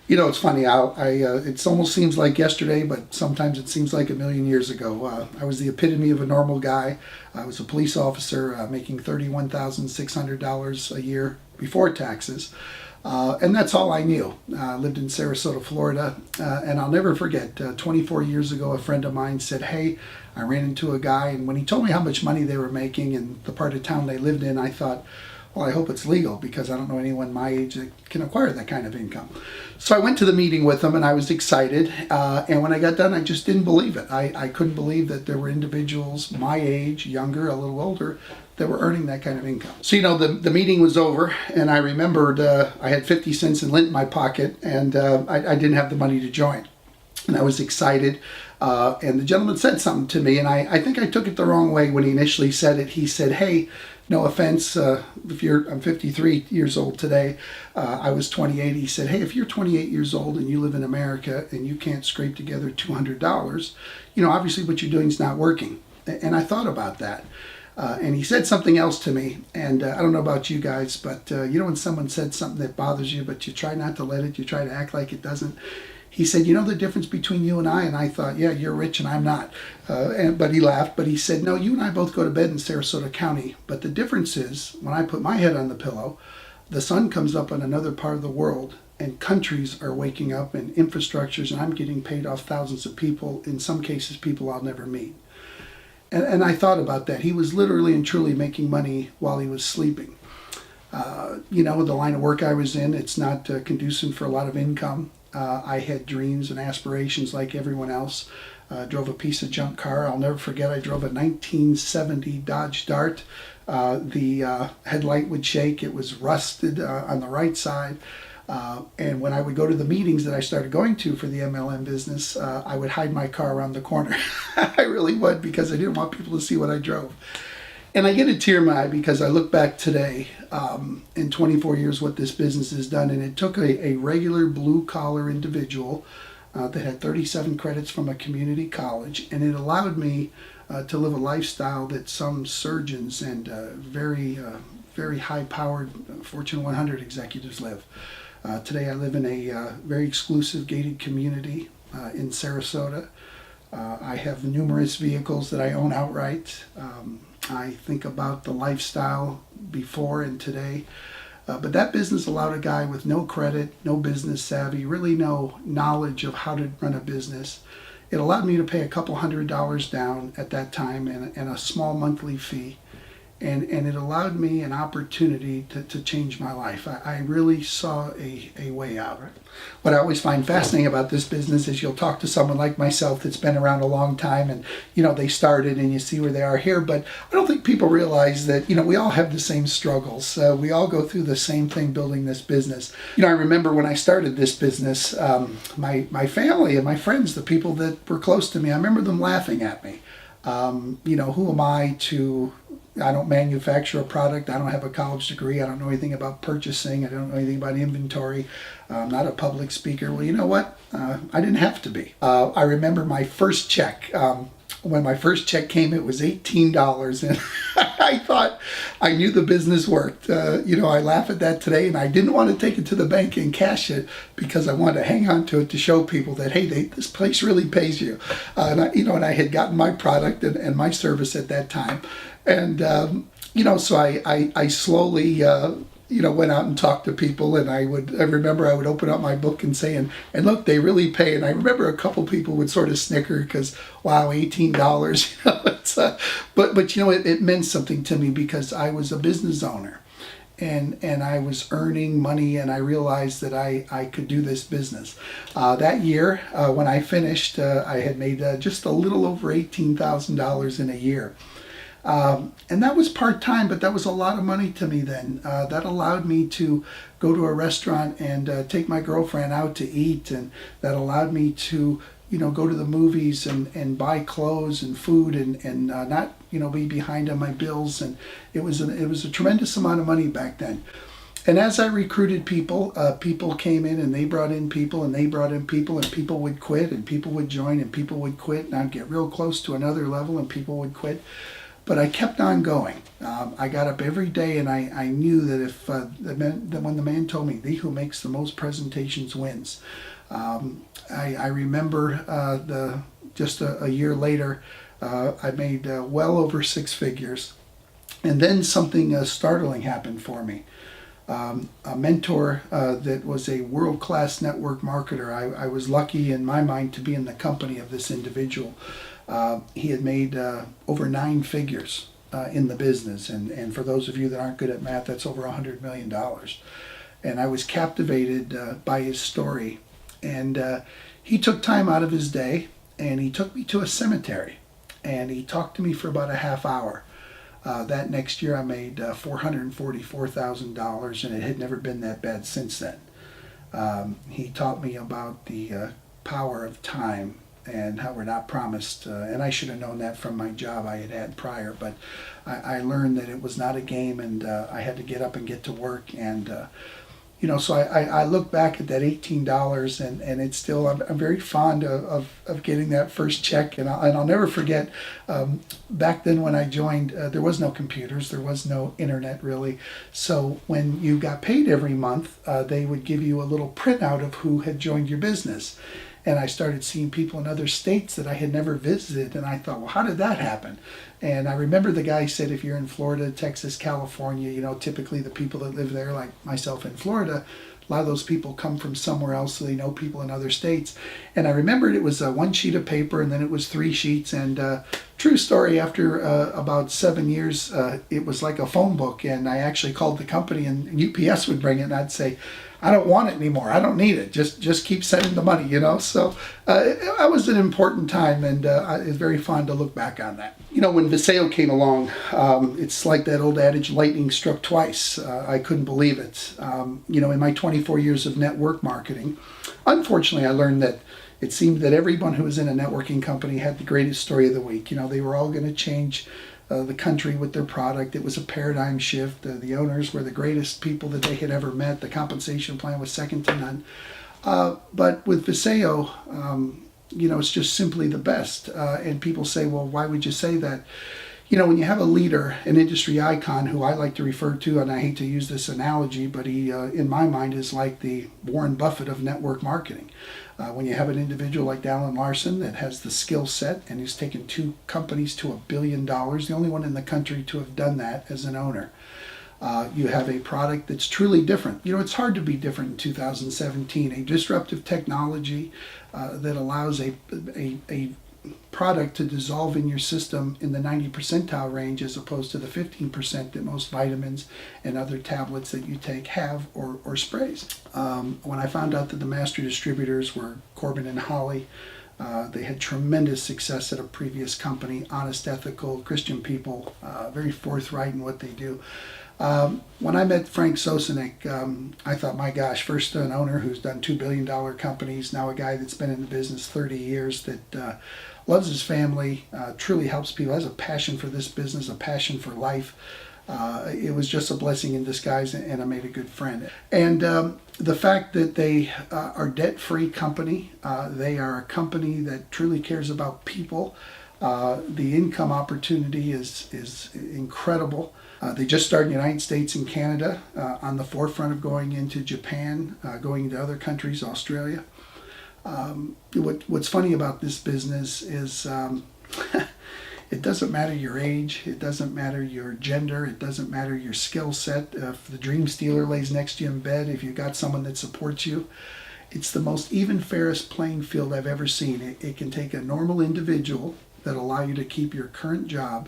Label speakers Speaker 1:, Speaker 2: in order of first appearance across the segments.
Speaker 1: It's funny. It almost seems like yesterday, but sometimes it seems like a million years ago. I was the epitome of a normal guy. I was a police officer making $31,600 a year before taxes. And that's all I knew. I lived in Sarasota, Florida. And I'll never forget, 24 years ago, a friend of mine said, "Hey, I ran into a guy." And when he told me how much money they were making and the part of town they lived in, I thought, well, I hope it's legal because I don't know anyone my age that can acquire that kind of income. So I went to the meeting with them and I was excited. And when I got done, I just didn't believe it. I couldn't believe that there were individuals my age, younger, a little older, that were earning that kind of income. So, the meeting was over and I remembered I had 50 cents in lint in my pocket and I didn't have the money to join. And I was excited. And the gentleman said something to me, and I think I took it the wrong way when he initially said it. He said, "Hey, no offense, I'm 53 years old today. I was 28. He said, "Hey, if you're 28 years old and you live in America and you can't scrape together $200, obviously what you're doing is not working." And I thought about that. And he said something else to me, and I don't know about you guys, but when someone said something that bothers you, but you try not to let it, you try to act like it doesn't. He said, "You know the difference between you and I?" And I thought, "Yeah, you're rich and I'm not." But he laughed, but he said, "No, you and I both go to bed in Sarasota County. But the difference is when I put my head on the pillow, the sun comes up on another part of the world and countries are waking up and infrastructures, and I'm getting paid off thousands of people, in some cases people I'll never meet." And I thought about that. He was literally and truly making money while he was sleeping. The line of work I was in, it's not conducive for a lot of income. I had dreams and aspirations like everyone else. Drove a piece of junk car. I'll never forget, I drove a 1970 Dodge Dart. The headlight would shake. It was rusted on the right side. And when I would go to the meetings that I started going to for the MLM business, I would hide my car around the corner. I really would, because I didn't want people to see what I drove. And I get a tear in my eye because I look back today, in 24 years, what this business has done. And it took a regular blue-collar individual that had 37 credits from a community college, and it allowed me to live a lifestyle that some surgeons and very high-powered Fortune 100 executives live. Today I live in a very exclusive gated community in Sarasota. I have numerous vehicles that I own outright. I think about the lifestyle before and today. But that business allowed a guy with no credit, no business savvy, really no knowledge of how to run a business. It allowed me to pay a couple $100 down at that time and a small monthly fee. And it allowed me an opportunity to change my life. I really saw a way out. What I always find fascinating about this business is you'll talk to someone like myself that's been around a long time, and they started and you see where they are here, but I don't think people realize that we all have the same struggles. We all go through the same thing building this business. I remember when I started this business, my family and my friends, the people that were close to me, I remember them laughing at me. Who am I don't manufacture a product. I don't have a college degree. I don't know anything about purchasing. I don't know anything about inventory. I'm not a public speaker. Well, you know what? I didn't have to be. I remember my first check. When my first check came, it was $18. And I thought I knew the business worked. I laugh at that today, and I didn't want to take it to the bank and cash it because I wanted to hang on to it to show people that, hey, this place really pays you. And I had gotten my product and my service at that time. And, so I slowly, went out and talked to people, and I remember I would open up my book and say, and look, they really pay. And I remember a couple people would sort of snicker because, wow, $18, it meant something to me because I was a business owner. And I was earning money, and I realized that I could do this business. That year, when I finished, I had made just a little over $18,000 in a year. And that was part-time, but that was a lot of money to me then. That allowed me to go to a restaurant and take my girlfriend out to eat, and that allowed me to go to the movies and buy clothes and food and not be behind on my bills. And it was a tremendous amount of money back then. And as I recruited people, people came in and they brought in people and they brought in people, and people would quit and people would join and people would quit, and I'd get real close to another level and people would quit. But I kept on going. I got up every day, and I knew that if that when the man told me, "The who makes the most presentations wins," I remember just a year later, I made well over six figures, and then something startling happened for me. A mentor that was a world-class network marketer. I was lucky in my mind to be in the company of this individual. He had made over nine figures in the business, and for those of you that aren't good at math, that's over $100 million. And I was captivated by his story. And he took time out of his day, and he took me to a cemetery, and he talked to me for about a half hour. That next year I made $444,000, and it had never been that bad since then. He taught me about the power of time and how we're not promised, and I should have known that from my job I had had prior, but I learned that it was not a game, and I had to get up and get to work. And so I look back at that $18, and it's still, I'm very fond of getting that first check, and I'll never forget, back then when I joined, there was no computers, there was no internet really, so when you got paid every month, they would give you a little printout of who had joined your business. And I started seeing people in other states that I had never visited, and I thought, well, how did that happen? And I remember the guy said, if you're in Florida, Texas, California, typically the people that live there, like myself in Florida, a lot of those people come from somewhere else, so they know people in other states. And I remembered it was one sheet of paper, and then it was three sheets. And true story, after about 7 years, it was like a phone book, and I actually called the company, and UPS would bring it, and I'd say, I don't want it anymore. I don't need it. Just keep sending the money, So it was an important time, and it's very fun to look back on that. When Visalus came along, it's like that old adage, lightning struck twice. I couldn't believe it. In my 24 years of network marketing, unfortunately, I learned that it seemed that everyone who was in a networking company had the greatest story of the week. They were all going to change the country with their product. It was a paradigm shift. The owners were the greatest people that they had ever met. The compensation plan was second to none. But with Visalus, it's just simply the best. And people say, well, why would you say that? When you have a leader, an industry icon who I like to refer to, and I hate to use this analogy, but he, in my mind, is like the Warren Buffett of network marketing. When you have an individual like Alan Larson that has the skill set and who's taken two companies to $1 billion, the only one in the country to have done that as an owner. You have a product that's truly different. It's hard to be different in 2017. A disruptive technology that allows a product to dissolve in your system in the 90 percentile range as opposed to the 15% that most vitamins and other tablets that you take have or sprays. When I found out that the master distributors were Corbin and Holly, they had tremendous success at a previous company, honest, ethical, Christian people, very forthright in what they do. When I met Frank Sosenek, I thought, my gosh, first an owner who's done $2 billion companies, now a guy that's been in the business 30 years, that loves his family, truly helps people, has a passion for this business, a passion for life. It was just a blessing in disguise, and I made a good friend. And the fact that they are a debt-free company, they are a company that truly cares about people. The income opportunity is incredible. They just started in the United States and Canada, on the forefront of going into Japan, going into other countries, Australia. What's funny about this business is it doesn't matter your age, it doesn't matter your gender, it doesn't matter your skill set. If the dream stealer lays next to you in bed, if you've got someone that supports you, it's the most even, fairest playing field I've ever seen. It can take a normal individual that allow you to keep your current job,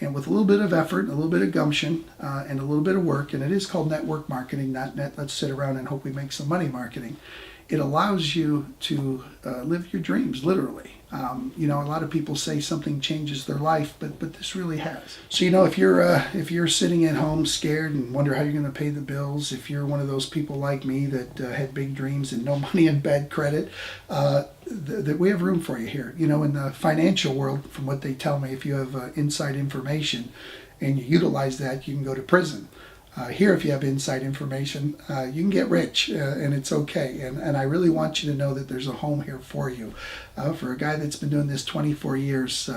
Speaker 1: and with a little bit of effort, and a little bit of gumption, and a little bit of work, and it is called network marketing, not let's sit around and hope we make some money marketing. It allows you to live your dreams, literally. A lot of people say something changes their life, but this really has. So if you're sitting at home scared and wonder how you're going to pay the bills, if you're one of those people like me that had big dreams and no money and bad credit, that we have room for you here. In the financial world, from what they tell me, if you have inside information and you utilize that, you can go to prison. Here, if you have inside information, you can get rich, and it's okay. And I really want you to know that there's a home here for you. For a guy that's been doing this 24 years,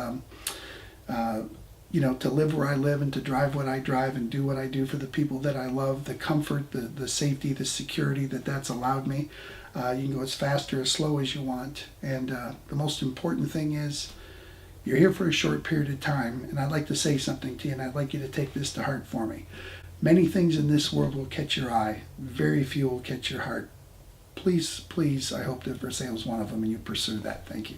Speaker 1: to live where I live and to drive what I drive and do what I do for the people that I love, the comfort, the safety, the security that's allowed me. You can go as fast or as slow as you want. And the most important thing is you're here for a short period of time. And I'd like to say something to you, and I'd like you to take this to heart for me. Many things in this world will catch your eye. Very few will catch your heart. Please, please, I hope that Visalus is one of them and you pursue that. Thank you.